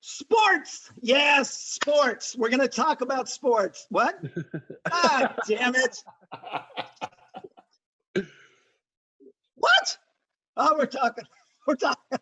Sports. Yes, sports. We're going to talk about sports. What? God damn it. What? Oh, we're talking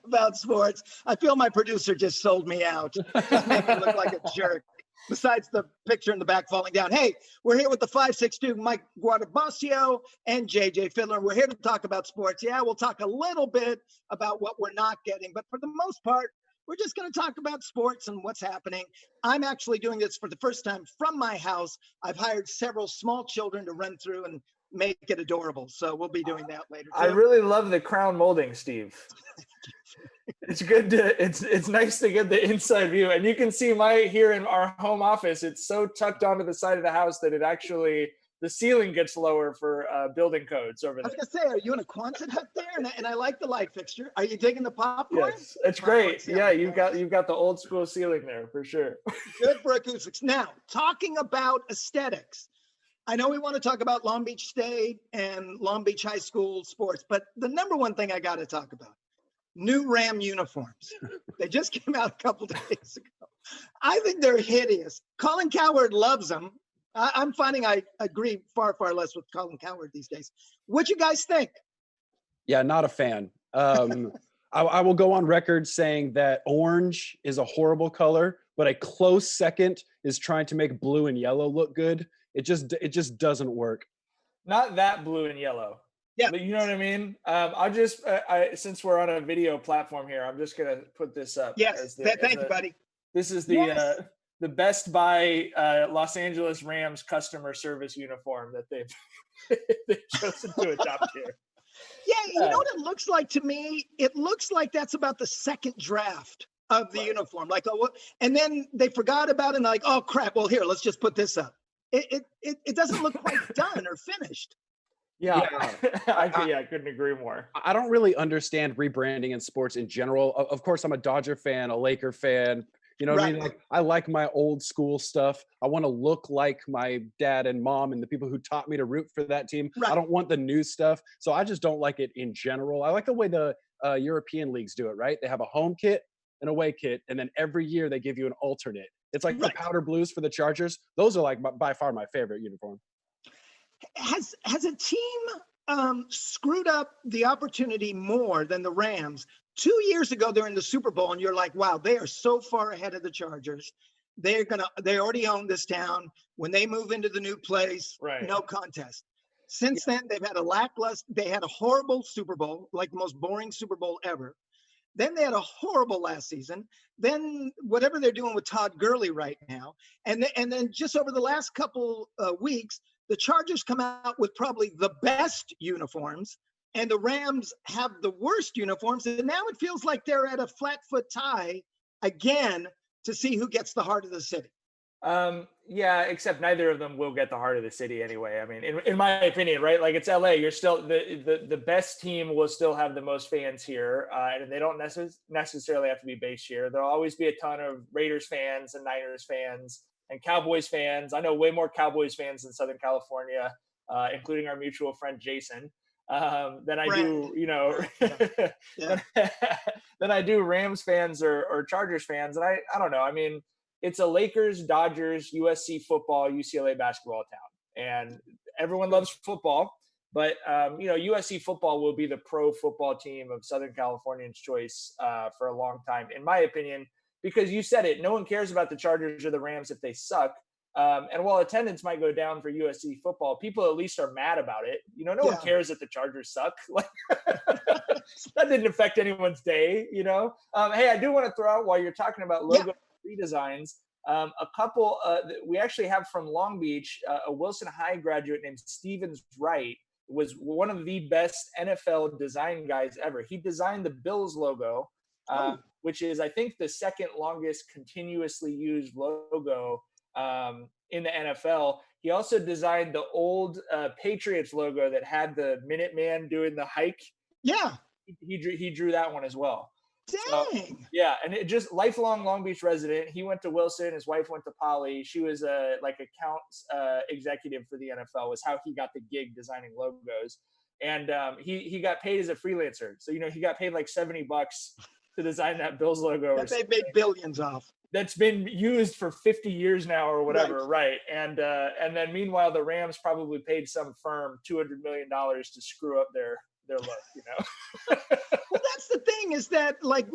about sports. I feel my producer just sold me out. Just made me look like a jerk. Besides the picture in the back falling down. Hey, we're here with the 5'6" Mike Guardasbacio and JJ Fiddler. We're here to talk about sports. Yeah, we'll talk a little bit about what we're not getting, but for the most part, we're just going to talk about sports and what's happening. I'm actually doing this for the first time from my house. I've hired several small children to run through and make it adorable. So we'll be doing that later. I really love the crown molding, Steve. It's good to it's nice to get the inside view, and you can see here in our home office. It's so tucked onto the side of the house that it actually the ceiling gets lower for building codes over there. I was gonna say, are you in a Quonset hut there? And I like the light fixture. Are you digging the popcorn? Yes, it's great. Yeah, you've got the old school ceiling there for sure. Good for acoustics. Now, talking about aesthetics. I know we want to talk about Long Beach State and Long Beach High School sports, but the number one thing I got to talk about, new Ram uniforms. They just came out a couple days ago. I think they're hideous. Colin Cowherd loves them. I'm finding I agree far, far less with Colin Cowherd these days. What you guys think? Yeah, not a fan. I will go on record saying that orange is a horrible color, but a close second is trying to make blue and yellow look good. It just doesn't work. Not that blue and yellow. Yeah, you know what I mean. I'll just since we're on a video platform here, I'm just gonna put this up. Yes, thank you, buddy. This is the Best Buy Los Angeles Rams customer service uniform that they've chosen to adopt here. Yeah, you know what it looks like to me? It looks like that's about the second draft of the uniform. Like, and then they forgot about it and like, oh crap, well here, let's just put this up. It doesn't look quite done or finished. Yeah. I couldn't agree more. I don't really understand rebranding in sports in general. Of course, I'm a Dodger fan, a Laker fan. You know what I mean? Like, I like my old school stuff. I want to look like my dad and mom and the people who taught me to root for that team. Right. I don't want the new stuff. So I just don't like it in general. I like the way the European leagues do it, right? They have a home kit, an away kit, and then every year they give you an alternate. It's like the powder blues for the Chargers. Those are like by far my favorite uniform. Has a team screwed up the opportunity more than the Rams? 2 years ago, they're in the Super Bowl, and you're like, wow, they are so far ahead of the Chargers. They already own this town. When they move into the new place, no contest. Since then, they've had they had a horrible Super Bowl, like the most boring Super Bowl ever. Then they had a horrible last season. Then whatever they're doing with Todd Gurley right now. And then just over the last couple weeks, the Chargers come out with probably the best uniforms, and the Rams have the worst uniforms. And now it feels like they're at a flat foot tie again to see who gets the heart of the city. Yeah, except neither of them will get the heart of the city anyway. I mean, in my opinion, right? Like, it's LA. You're still the best team will still have the most fans here, and they don't necessarily have to be based here. There'll always be a ton of Raiders fans and Niners fans and Cowboys fans. I know way more Cowboys fans in Southern California, including our mutual friend Jason, than I do, than I do Rams fans or Chargers fans. And I don't know. I mean, it's a Lakers, Dodgers, USC football, UCLA basketball town, and everyone loves football. But USC football will be the pro football team of Southern Californians' choice for a long time, in my opinion. Because you said it, no one cares about the Chargers or the Rams if they suck. And while attendance might go down for USC football, people at least are mad about it. No one cares that the Chargers suck. Like, that didn't affect anyone's day, Hey, I do want to throw out, while you're talking about logo redesigns, a couple we actually have from Long Beach, a Wilson High graduate named Stevens Wright was one of the best NFL design guys ever. He designed the Bills logo, which is, I think, the second longest continuously used logo in the NFL. He also designed the old Patriots logo that had the Minuteman doing the hike. Yeah. He drew that one as well. Dang. So, yeah, and it just lifelong Long Beach resident. He went to Wilson. His wife went to Poly. She was a accounts executive for the NFL. Was how he got the gig designing logos. And he got paid as a freelancer. So he got paid like $70 to design that Bills logo. That they've made billions off. That's been used for 50 years now or whatever, right? And then meanwhile, the Rams probably paid some firm $200 million to screw up their look, you know? Well, that's the thing, is that, like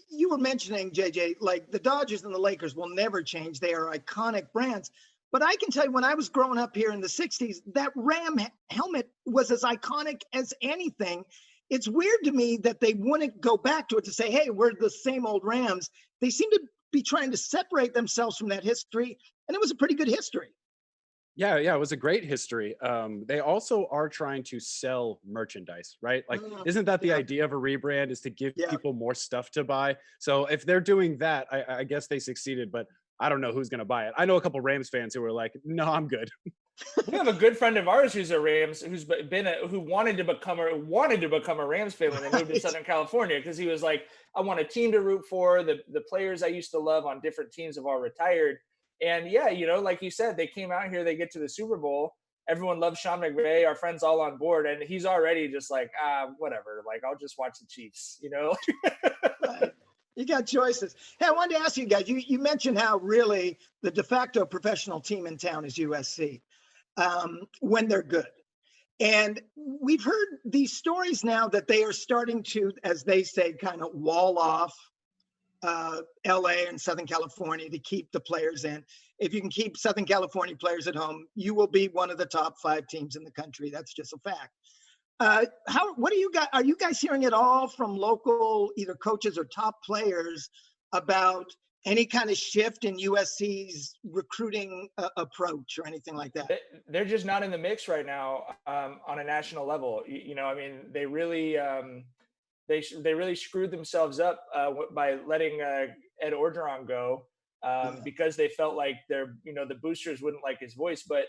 you were mentioning, JJ, like the Dodgers and the Lakers will never change. They are iconic brands. But I can tell you, when I was growing up here in the 60s, that Ram helmet was as iconic as anything. It's weird to me that they wouldn't go back to it to say, hey, we're the same old Rams. They seem to be trying to separate themselves from that history. And it was a pretty good history. Yeah, it was a great history. They also are trying to sell merchandise, right? Like, isn't that the idea of a rebrand, is to give people more stuff to buy? So if they're doing that, I guess they succeeded, but I don't know who's going to buy it. I know a couple Rams fans who are like, no, I'm good. We have a good friend of ours who's a Rams, who wanted to become a Rams fan when they moved to Southern California, because he was like, I want a team to root for. The players I used to love on different teams have all retired. And yeah, you know, like you said, they came out here, they get to the Super Bowl. Everyone loves Sean McVay. Our friend's all on board, and he's already just like, whatever. Like, I'll just watch the Chiefs, you know? Right. You got choices. Hey, I wanted to ask you guys, you mentioned how really the de facto professional team in town is USC when they're good. And we've heard these stories now that they are starting to, as they say, kind of wall off LA and Southern California to keep the players in. If you can keep Southern California players at home, you will be one of the top 5 teams in the country. That's just a fact. What do you guys, are you guys hearing at all from local, either coaches or top players, about any kind of shift in USC's recruiting approach or anything like that? They're just not in the mix right now on a national level. You know, I mean, they really screwed themselves up by letting Ed Orgeron go because they felt like the boosters wouldn't like his voice. But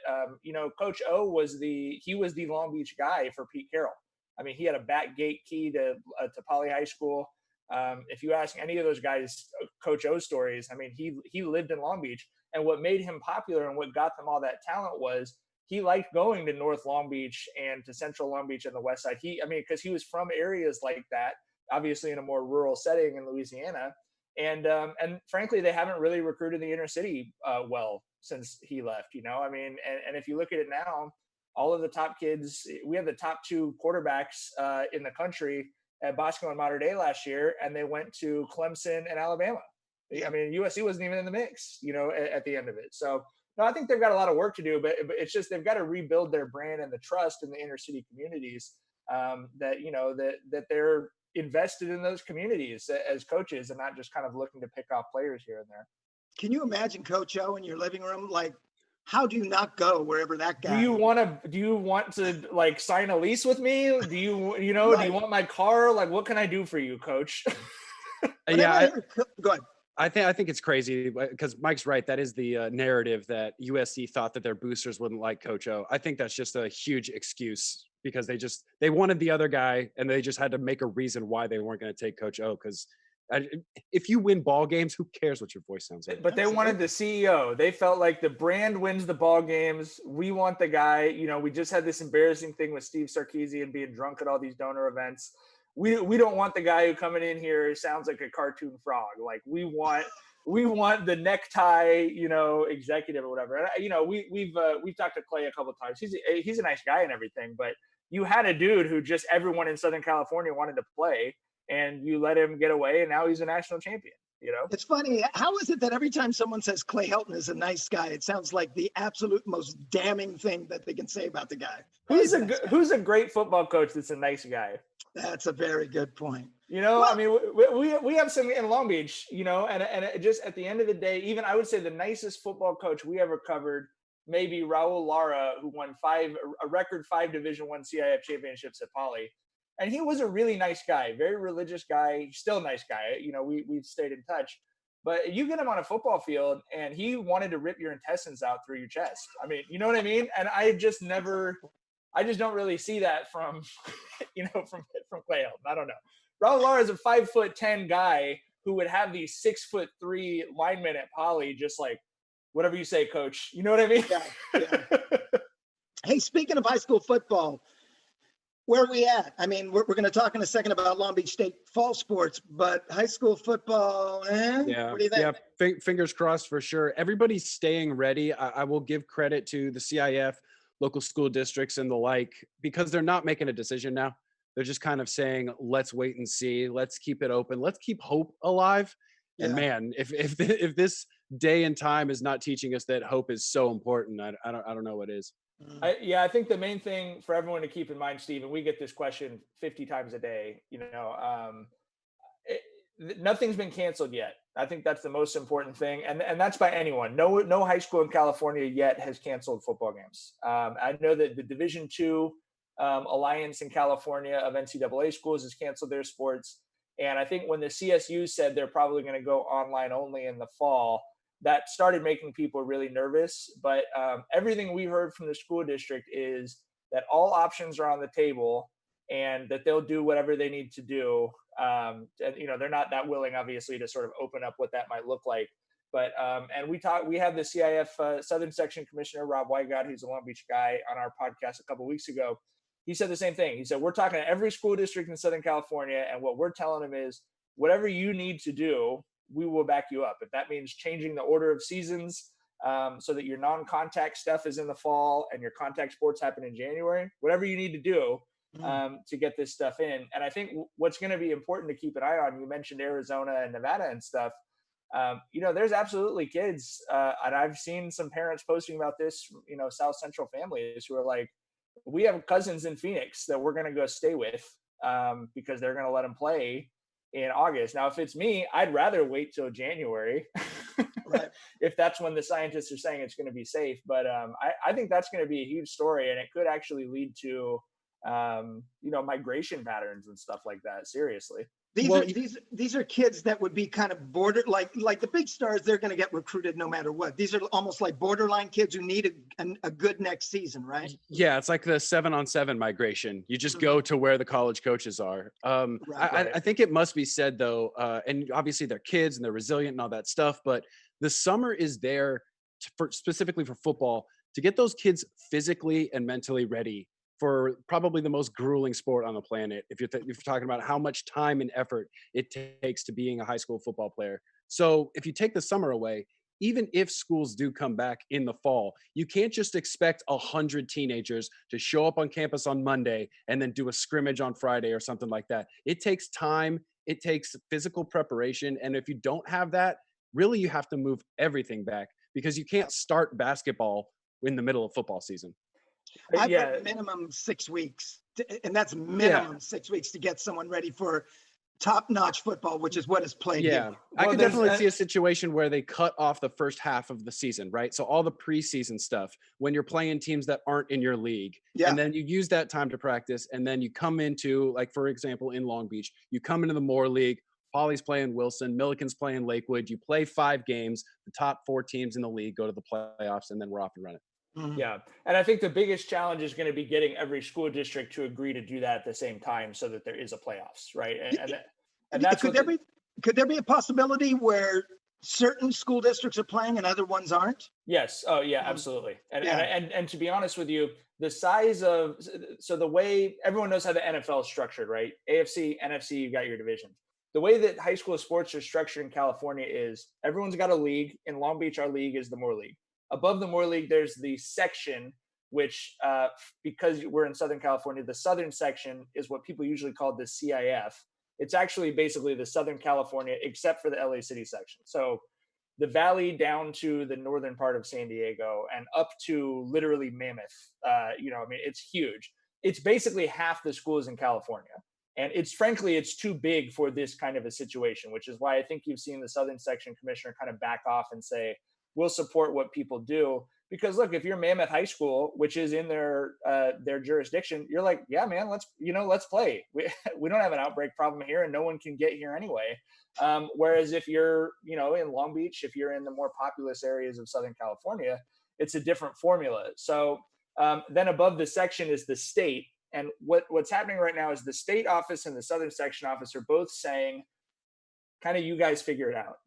Coach O was the Long Beach guy for Pete Carroll. I mean, he had a back gate key to Poly High School. If you ask any of those guys Coach O stories, I mean, he lived in Long Beach, and what made him popular and what got them all that talent was he liked going to North Long Beach and to Central Long Beach and the West Side. Because he was from areas like that, obviously in a more rural setting in Louisiana. And frankly, they haven't really recruited the inner city well since he left, you know? I mean, and if you look at it now, all of the top kids, we have the top 2 quarterbacks in the country at Bosco and Mater Dei last year, and they went to Clemson and Alabama. I mean, USC wasn't even in the mix, at the end of it. So, no, I think they've got a lot of work to do, but it's just they've got to rebuild their brand and the trust in the inner city communities that they're invested in those communities as coaches and not just kind of looking to pick off players here and there. Can you imagine Coach O in your living room? Like, how do you not go wherever that guy? Do you want to like sign a lease with me? Do you Right. Do you want my car? Like, what can I do for you, Coach? Go ahead. I think it's crazy because Mike's right. That is the narrative that USC thought that their boosters wouldn't like Coach O. I think that's just a huge excuse because they wanted the other guy and they just had to make a reason why they weren't going to take Coach O. Because if you win ball games, who cares what your voice sounds like? But they wanted the CEO. They felt like the brand wins the ball games. We want the guy. We just had this embarrassing thing with Steve Sarkisian being drunk at all these donor events. We don't want the guy who coming in here sounds like a cartoon frog. Like we want the necktie, executive or whatever. And, we've talked to Clay a couple of times. He's a nice guy and everything, but you had a dude who just everyone in Southern California wanted to play, and you let him get away, and now he's a national champion. It's funny. How is it that every time someone says Clay Helton is a nice guy, it sounds like the absolute most damning thing that they can say about the guy? Who's a great football coach that's a nice guy? That's a very good point. I mean, we have some in Long Beach, and it just at the end of the day, even I would say the nicest football coach we ever covered, maybe Raul Lara, who won a record 5 Division I CIF championships at Poly. And he was a really nice guy, very religious guy, still a nice guy. We've stayed in touch. But you get him on a football field, and he wanted to rip your intestines out through your chest. I mean, you know what I mean? And I just don't really see that from Clay Helton. I don't know. Raul Lara is a 5'10" guy who would have these 6'3" linemen at Poly, just like, whatever you say, coach. You know what I mean? Yeah. Hey, speaking of high school football, Where are we at? I mean, we're going to talk in a second about Long Beach State fall sports, but high school football, Yeah, what do you think? yeah. Fingers crossed for sure. Everybody's staying ready. I will give credit to the CIF, local school districts, and the like, because they're not making a decision now. They're just kind of saying, let's wait and see. Let's keep it open. Let's keep hope alive. And Yeah. man, if this day and time is not teaching us that hope is so important, I don't know what is. I think the main thing for everyone to keep in mind, Steve, and we get this question 50 times a day, nothing's been canceled yet. I think that's the most important thing. And that's by anyone. No high school in California yet has canceled football games. I know that the Division II Alliance in California of NCAA schools has canceled their sports. And I think when the CSU said they're probably going to go online only in the fall, that started making people really nervous. But everything we heard from the school district is that all options are on the table and that they'll do whatever they need to do. And, they're not that willing, obviously, to sort of open up what that might look like. But and we had the CIF Southern Section Commissioner, Rob Wygott, who's a Long Beach guy, on our podcast a couple of weeks ago. He said the same thing. He said, we're talking to every school district in Southern California, and what we're telling them is whatever you need to do, we will back you up. If that means changing the order of seasons so that your non-contact stuff is in the fall and your contact sports happen in January, whatever you need to do to get this stuff in. And I think what's going to be important to keep an eye on, you mentioned Arizona and Nevada and stuff. There's absolutely kids, and I've seen some parents posting about this, South Central families who are like, we have cousins in Phoenix that we're going to go stay with because they're going to let them play in August. Now, if it's me, I'd rather wait till January Right. if that's when the scientists are saying it's going to be safe. But I think that's going to be a huge story, and it could actually lead to, migration patterns and stuff like that. Seriously. These are kids that would be kind of border like the big stars. They're going to get recruited no matter what. These are almost like borderline kids who need a good next season, right? Yeah, it's like the 7-on-7 migration. You just go to where the college coaches are. Right. I think it must be said though, and obviously they're kids and they're resilient and all that stuff, but the summer is there specifically for football to get those kids physically and mentally ready for probably the most grueling sport on the planet. If you're talking about how much time and effort it takes to being a high school football player. So if you take the summer away, even if schools do come back in the fall, you can't just expect 100 teenagers to show up on campus on Monday and then do a scrimmage on Friday or something like that. It takes time. It takes physical preparation. And if you don't have that, really you have to move everything back because you can't start basketball in the middle of football season. I've heard minimum 6 weeks, and that's minimum 6 weeks to get someone ready for top-notch football, which is what is played here. I could definitely see a situation where they cut off the first half of the season, right? So all the preseason stuff when you're playing teams that aren't in your league, and then you use that time to practice, and then you come into, like, for example, in Long Beach, you come into the Moore League, Poly's playing Wilson, Milliken's playing Lakewood, you play 5 games, the top 4 teams in the league go to the playoffs, and then we're off and running. Yeah. And I think the biggest challenge is going to be getting every school district to agree to do that at the same time so that there is a playoffs, right? And that's could there be a possibility where certain school districts are playing and other ones aren't? Yes. Oh, yeah, absolutely. And to be honest with you, the size of the way everyone knows how the NFL is structured, right? AFC, NFC, you've got your division. The way that high school sports are structured in California is everyone's got a league. In Long Beach, our league is the Moore League. Above the Moore League, there's the section, which because we're in Southern California, the Southern section is what people usually call the CIF. It's actually basically the Southern California, except for the LA City section. So the valley down to the northern part of San Diego and up to literally Mammoth. It's huge. It's basically half the schools in California. And it's too big for this kind of a situation, which is why I think you've seen the Southern section commissioner kind of back off and say, we'll support what people do. Because look, if you're Mammoth High School, which is in their jurisdiction, you're like, yeah, man, let's play. We don't have an outbreak problem here, and no one can get here anyway. Whereas if you're, in Long Beach, if you're in the more populous areas of Southern California, it's a different formula. So then above the section is the state, and what's happening right now is the state office and the Southern section office are both saying, kind of, you guys figure it out,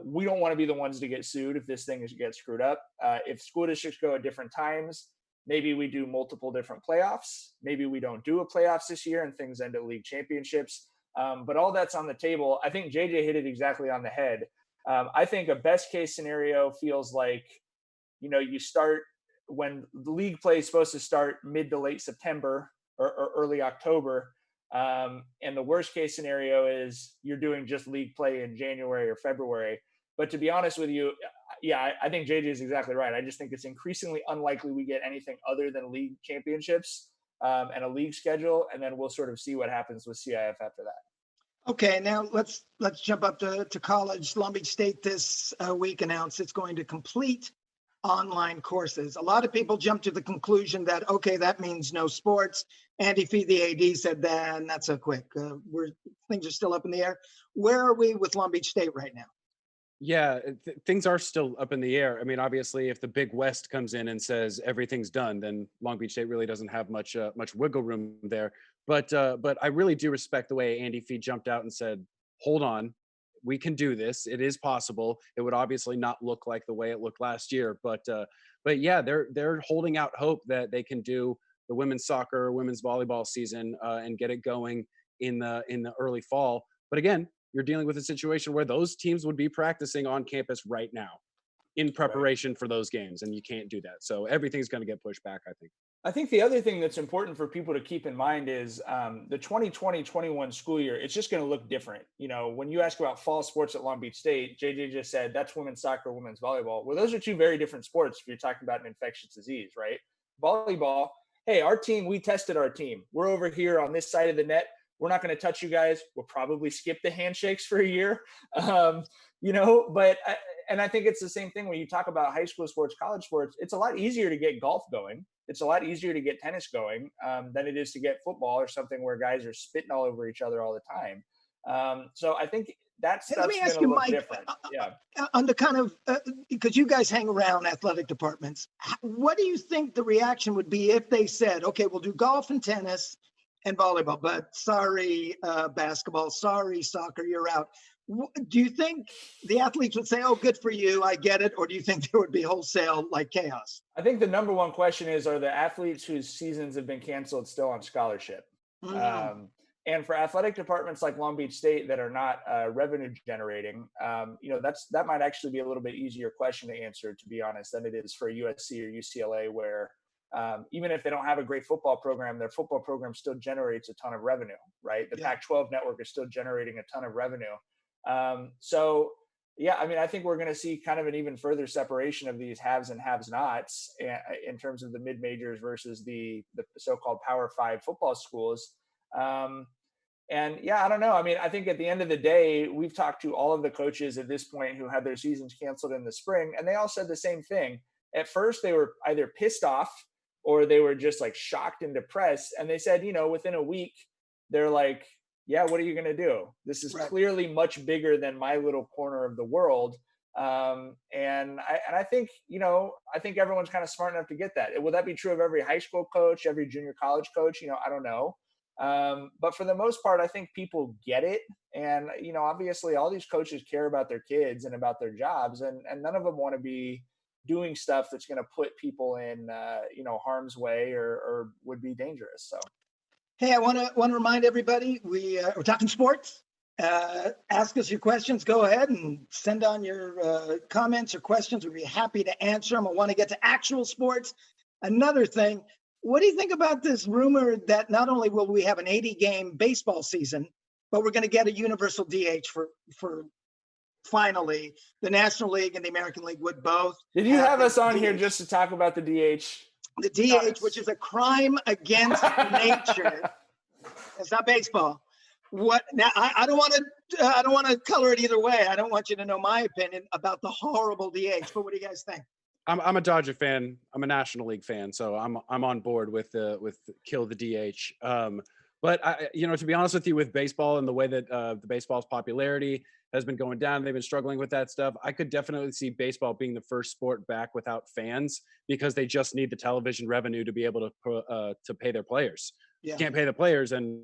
we don't want to be the ones to get sued if this thing gets screwed up. If school districts go at different times, Maybe we do multiple different playoffs. Maybe we don't do a playoffs this year and things end at league championships. But all that's on the table. I think JJ hit it exactly on the head. I think a best case scenario feels like, you start when the league play is supposed to start mid to late September or early October. And the worst case scenario is you're doing just league play in January or February. But to be honest with you, yeah, I think JJ is exactly right. I just think it's increasingly unlikely we get anything other than league championships and a league schedule. And then we'll sort of see what happens with CIF after that. Okay, now let's jump up to college. Long Beach State this week announced it's going to complete online courses. A lot of people jumped to the conclusion that, okay, that means no sports. Andy Fee, the AD, said that, and not so quick. Things are still up in the air. Where are we with Long Beach State right now? Yeah, things are still up in the air. I mean, obviously, if the Big West comes in and says everything's done, then Long Beach State really doesn't have much wiggle room there. But I really do respect the way Andy Fee jumped out and said, "Hold on, we can do this. It is possible. It would obviously not look like the way it looked last year, but yeah, they're holding out hope that they can do the women's soccer, women's volleyball season and get it going in the early fall. But again, you're dealing with a situation where those teams would be practicing on campus right now in preparation for those games, and you can't do that. So everything's going to get pushed back, I think. I think the other thing that's important for people to keep in mind is the 2020-21 school year, it's just going to look different. When you ask about fall sports at Long Beach State, JJ just said that's women's soccer, women's volleyball. Well, those are two very different sports if you're talking about an infectious disease, right? Volleyball, hey, our team, we tested our team. We're over here on this side of the net. We're not going to touch you guys. We'll probably skip the handshakes for a year. And I think it's the same thing when you talk about high school sports, college sports. It's a lot easier to get golf going. It's a lot easier to get tennis going than it is to get football or something where guys are spitting all over each other all the time. So I think that stuff's going to look Mike, different. Yeah. On the kind of, because you guys hang around athletic departments, what do you think the reaction would be if they said, okay, we'll do golf and tennis and volleyball, but sorry, basketball, sorry, soccer, you're out. Do you think the athletes would say, oh, good for you, I get it? Or do you think there would be wholesale like chaos? I think the number one question is, are the athletes whose seasons have been canceled still on scholarship? And for athletic departments like Long Beach State that are not revenue generating, that might actually be a little bit easier question to answer, to be honest, than it is for USC or UCLA, where even if they don't have a great football program, their football program still generates a ton of revenue, right? The Pac-12 network is still generating a ton of revenue. I think we're going to see kind of an even further separation of these haves and have-nots in terms of the mid-majors versus the so-called Power 5 football schools. I don't know. I mean, I think at the end of the day, we've talked to all of the coaches at this point who had their seasons canceled in the spring, and they all said the same thing. At first, they were either pissed off or they were just like shocked and depressed. And they said, within a week, they're like, yeah, what are you going to do? This is clearly much bigger than my little corner of the world. I think, I think everyone's kind of smart enough to get that. Will that be true of every high school coach, every junior college coach? I don't know. But for the most part, I think people get it. And, obviously all these coaches care about their kids and about their jobs, and none of them want to be doing stuff that's going to put people in, harm's way or would be dangerous. So. Hey, I want to remind everybody we're talking sports. Ask us your questions. Go ahead and send on your comments or questions. We'd be happy to answer them. I want to get to actual sports. Another thing, what do you think about this rumor that not only will we have an 80-game baseball season, but we're going to get a universal DH for finally the National League and the American League would both. Did you have us on here just to talk about the DH? The DH, which is a crime against nature. It's not baseball. What now? I don't want to color it either way. I don't want you to know my opinion about the horrible DH. But what do you guys think? I'm a Dodger fan. I'm a National League fan, so I'm on board with kill the DH. But to be honest with you, with baseball and the way that the baseball's popularity has been going down, they've been struggling with that stuff. I could definitely see baseball being the first sport back without fans because they just need the television revenue to be able to pay their players. Yeah. You can't pay the players, and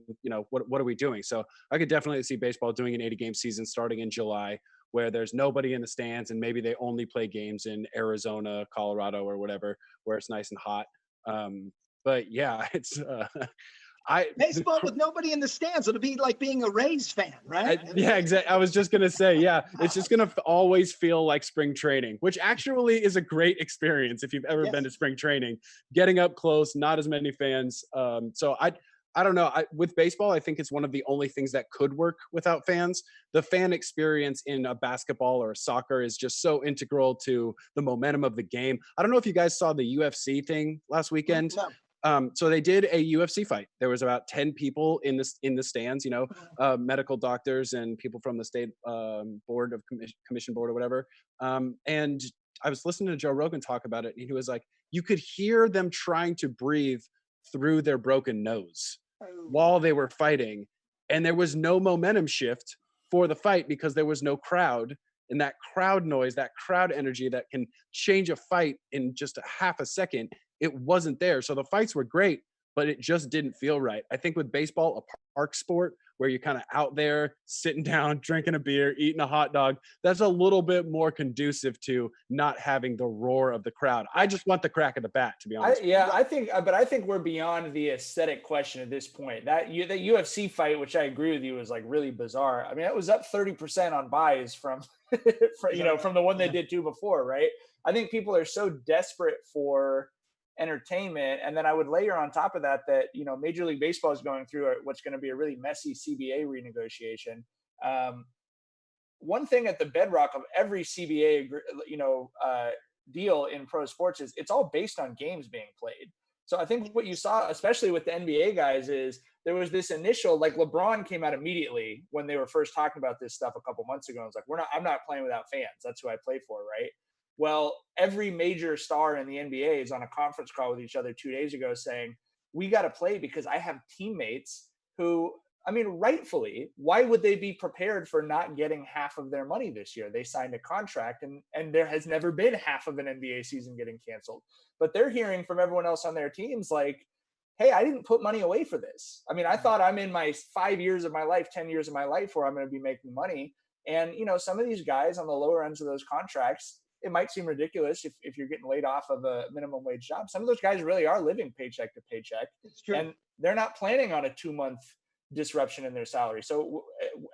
what are we doing? So I could definitely see baseball doing an 80-game season starting in July, where there's nobody in the stands, and maybe they only play games in Arizona, Colorado, or whatever, where it's nice and hot. But yeah, it's Baseball with nobody in the stands. It'll be like being a Rays fan, right? yeah, exactly. I was just gonna say, yeah, it's just gonna always feel like spring training, which actually is a great experience if you've ever been to spring training. Getting up close, not as many fans. So I don't know. With baseball, I think it's one of the only things that could work without fans. The fan experience in a basketball or a soccer is just so integral to the momentum of the game. I don't know if you guys saw the UFC thing last weekend. No. So they did a UFC fight. There was about 10 people in the stands, medical doctors and people from the state board of commission board or whatever. And I was listening to Joe Rogan talk about it, and he was like, you could hear them trying to breathe through their broken nose while they were fighting. And there was no momentum shift for the fight because there was no crowd. And that crowd noise, that crowd energy that can change a fight in just a half a second, it wasn't there. So the fights were great, but it just didn't feel right. I think with baseball, a park sport where you're kind of out there sitting down, drinking a beer, eating a hot dog, that's a little bit more conducive to not having the roar of the crowd. I just want the crack of the bat, to be honest. I think we're beyond the aesthetic question at this point. That UFC fight, which I agree with you, is like really bizarre. I mean, it was up 30% on buys from from the one they did two before, right? I think people are so desperate for entertainment, and then I would layer on top of that Major League Baseball is going through what's going to be a really messy CBA renegotiation. One thing at the bedrock of every CBA deal in pro sports is it's all based on games being played. So I think what you saw, especially with the NBA guys, is there was this initial, like LeBron came out immediately when they were first talking about this stuff a couple months ago. I was like, I'm not playing without fans. That's who I play for, right? Well, every major star in the NBA is on a conference call with each other 2 days ago saying, we got to play because I have teammates who, I mean, rightfully, why would they be prepared for not getting half of their money this year? They signed a contract and there has never been half of an NBA season getting canceled. But they're hearing from everyone else on their teams like, hey, I didn't put money away for this. I mean, I thought I'm in my 5 years of my life, 10 years of my life where I'm going to be making money. And, some of these guys on the lower ends of those contracts, it might seem ridiculous if you're getting laid off of a minimum wage job. Some of those guys really are living paycheck to paycheck. It's true. And they're not planning on a 2-month disruption in their salary. So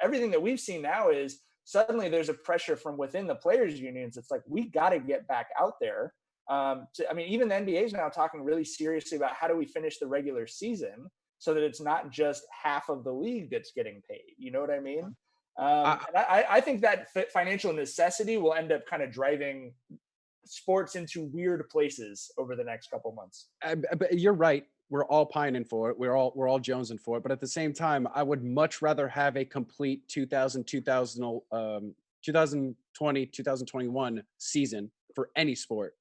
everything that we've seen now is suddenly there's a pressure from within the players unions. It's like, we got to get back out there. Even the NBA is now talking really seriously about how do we finish the regular season so that it's not just half of the league that's getting paid. You know what I mean? I think that financial necessity will end up kind of driving sports into weird places over the next couple months. But you're right. We're all pining for it. We're all jonesing for it. But at the same time, I would much rather have a complete 2020, 2021 season for any sport.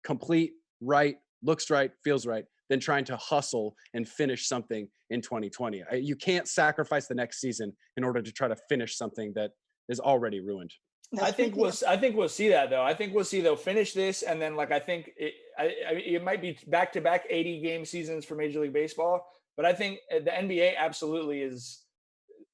Complete, right, looks right, feels right, than trying to hustle and finish something in 2020. You can't sacrifice the next season in order to try to finish something that is already ruined. I think we'll see that though. I think we'll see they'll finish this, and then I think it might be back-to-back 80-game seasons for Major League Baseball, but I think the NBA absolutely is.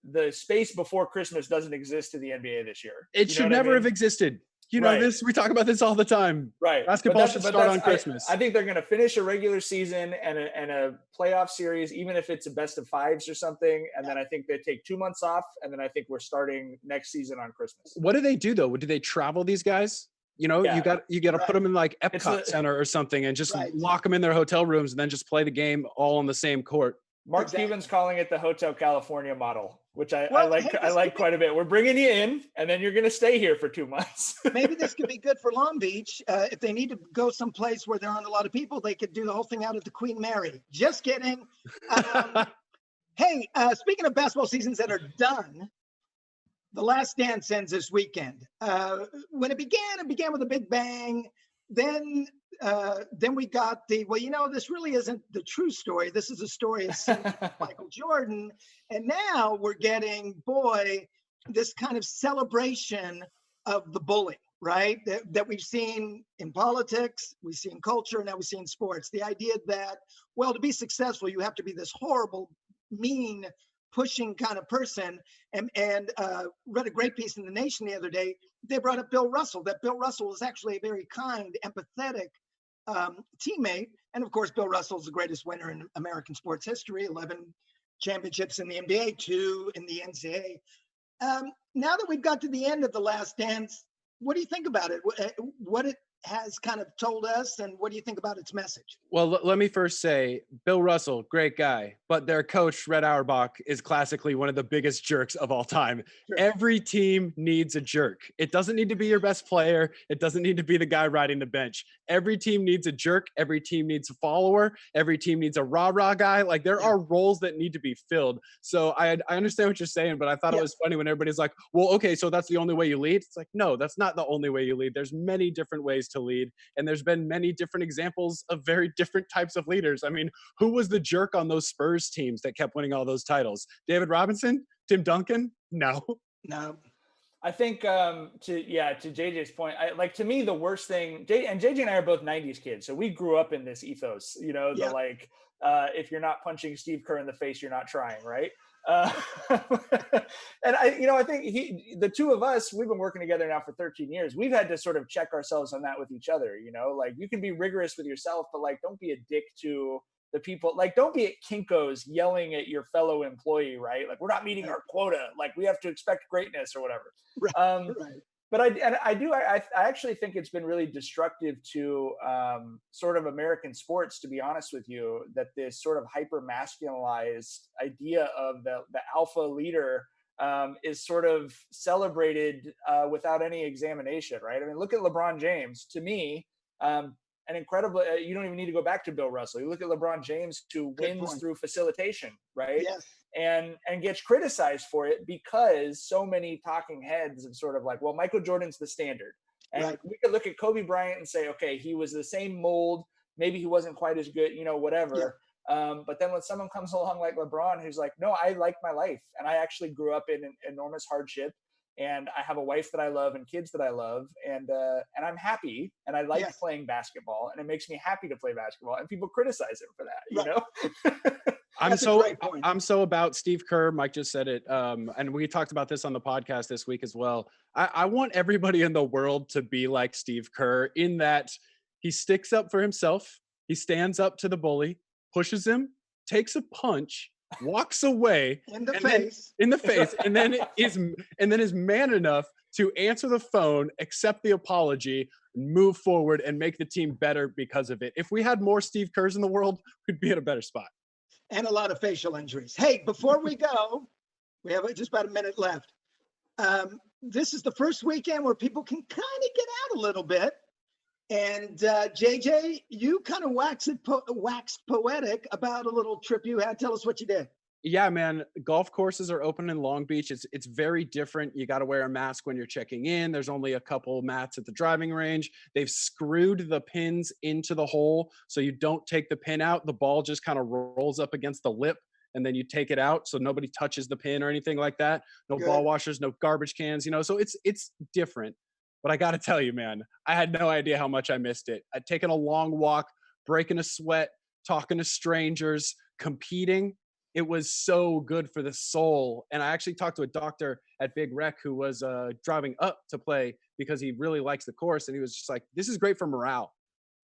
The space before Christmas doesn't exist to the NBA this year. It should never have existed. This, we talk about this all the time. Right. Basketball should start on Christmas. I think they're going to finish a regular season and a playoff series, even if it's a best of fives or something. And then I think they take 2 months off. And then I think we're starting next season on Christmas. What do they do though? Do they travel these guys? You got to put them in like Epcot Center or something and just lock them in their hotel rooms and then just play the game all on the same court. Mark Cuban's calling it the Hotel California model, which I like quite a bit. We're bringing you in, and then you're going to stay here for 2 months. Maybe this could be good for Long Beach. If they need to go someplace where there aren't a lot of people, they could do the whole thing out at the Queen Mary. Just kidding. Hey, speaking of basketball seasons that are done, The Last Dance ends this weekend. When it began with a big bang. Then we got this really isn't the true story. This is a story of Michael Jordan. And now we're getting, this kind of celebration of the bully, right? That we've seen in politics, we see in culture, and now we see in sports. The idea that, to be successful, you have to be this horrible, mean, pushing kind of person. And read a great piece in The Nation the other day. They brought up Bill Russell, that Bill Russell was actually a very kind, empathetic teammate. And of course, Bill Russell's the greatest winner in American sports history, 11 championships in the NBA, 2 in the NCAA. Now that we've got to the end of The Last Dance, what do you think about it? What it has kind of told us, and what do you think about its message? Well, let me first say, Bill Russell, great guy, but their coach, Red Auerbach, is classically one of the biggest jerks of all time. Sure. Every team needs a jerk. It doesn't need to be your best player. It doesn't need to be the guy riding the bench. Every team needs a jerk. Every team needs a follower. Every team needs a rah-rah guy. Like, there are roles that need to be filled. So I understand what you're saying, but I thought it was funny when everybody's like, well, okay, so that's the only way you lead? It's like, no, that's not the only way you lead. There's many different ways to lead, and there's been many different examples of very different types of leaders. I mean, who was the jerk on those Spurs teams that kept winning all those titles? David Robinson? Tim Duncan? No. I think to JJ's point, to me, the worst thing, JJ and I are both 90s kids, so we grew up in this ethos, if you're not punching Steve Kerr in the face, you're not trying, right? And I think the two of us, we've been working together now for 13 years. We've had to sort of check ourselves on that with each other. You can be rigorous with yourself, but don't be a dick to the people. Don't be at Kinko's yelling at your fellow employee, right? We're not meeting our quota. We have to expect greatness or whatever. Right. But I actually think it's been really destructive to sort of American sports, to be honest with you, that this sort of hyper masculinized idea of the alpha leader is sort of celebrated without any examination, right? I mean, look at LeBron James. To me, an incredible, you don't even need to go back to Bill Russell. You look at LeBron James, who wins through facilitation, right? Yes. And gets criticized for it because so many talking heads have sort of well, Michael Jordan's the standard. And we could look at Kobe Bryant and say, okay, he was the same mold. Maybe he wasn't quite as good, whatever. Yeah. But then when someone comes along like LeBron, who's like, no, I like my life. And I actually grew up in enormous hardship. And I have a wife that I love and kids that I love, and I'm happy, and I like playing basketball, and it makes me happy to play basketball. And people criticize him for that, I'm so about Steve Kerr. Mike just said it, and we talked about this on the podcast this week as well. I want everybody in the world to be like Steve Kerr in that he sticks up for himself, he stands up to the bully, pushes him, takes a punch, walks away in the face, and then is man enough to answer the phone, accept the apology, move forward, and make the team better because of it. If we had more Steve Kerrs in the world, we'd be in a better spot. And a lot of facial injuries. Hey, before we go, we have just about a minute left. This is the first weekend where people can kind of get out a little bit. And JJ, you kind of waxed poetic about a little trip you had. Tell us what you did. Yeah, man. Golf courses are open in Long Beach. It's very different. You got to wear a mask when you're checking in. There's only a couple mats at the driving range. They've screwed the pins into the hole, so you don't take the pin out. The ball just kind of rolls up against the lip, and then you take it out, so nobody touches the pin or anything like that. No ball washers, no garbage cans. So it's different. But I got to tell you, man, I had no idea how much I missed it. I'd taken a long walk, breaking a sweat, talking to strangers, competing. It was so good for the soul. And I actually talked to a doctor at Big Rec who was driving up to play because he really likes the course. And he was just like, this is great for morale.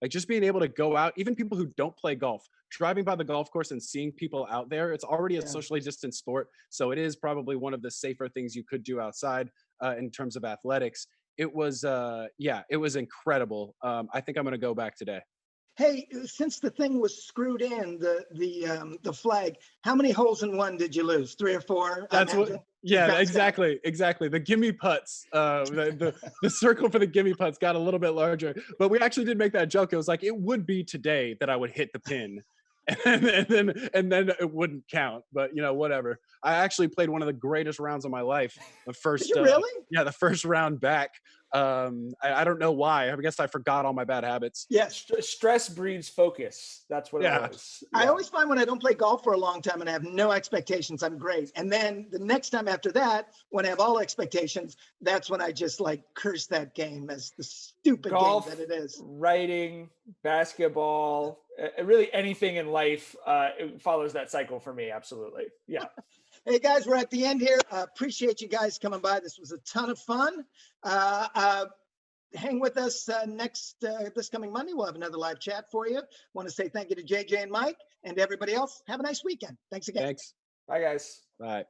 Just being able to go out, even people who don't play golf, driving by the golf course and seeing people out there, it's already a socially distanced sport. So it is probably one of the safer things you could do outside in terms of athletics. It was, it was incredible. I think I'm going to go back today. Hey, since the thing was screwed in, the flag, how many holes in one did you lose? 3 or 4? That's what. Yeah, exactly. The gimme putts, the circle for the gimme putts got a little bit larger. But we actually did make that joke. It was like, it would be today that I would hit the pin. And then it wouldn't count, but whatever. I actually played one of the greatest rounds of my life. The first, Did you really? The first round back. I don't know why. I guess I forgot all my bad habits. Yes, stress breeds focus. That's what it was. I always find when I don't play golf for a long time and I have no expectations, I'm great. And then the next time after that, when I have all expectations, that's when I just curse that game as the stupid golf, game that it is. Writing, basketball, really anything in life, it follows that cycle for me. Absolutely. Yeah. Hey guys, we're at the end here. Appreciate you guys coming by. This was a ton of fun. hang with us this coming Monday. We'll have another live chat for you. Want to say thank you to JJ and Mike and everybody else. Have a nice weekend. Thanks again. Thanks. Bye, guys. Bye.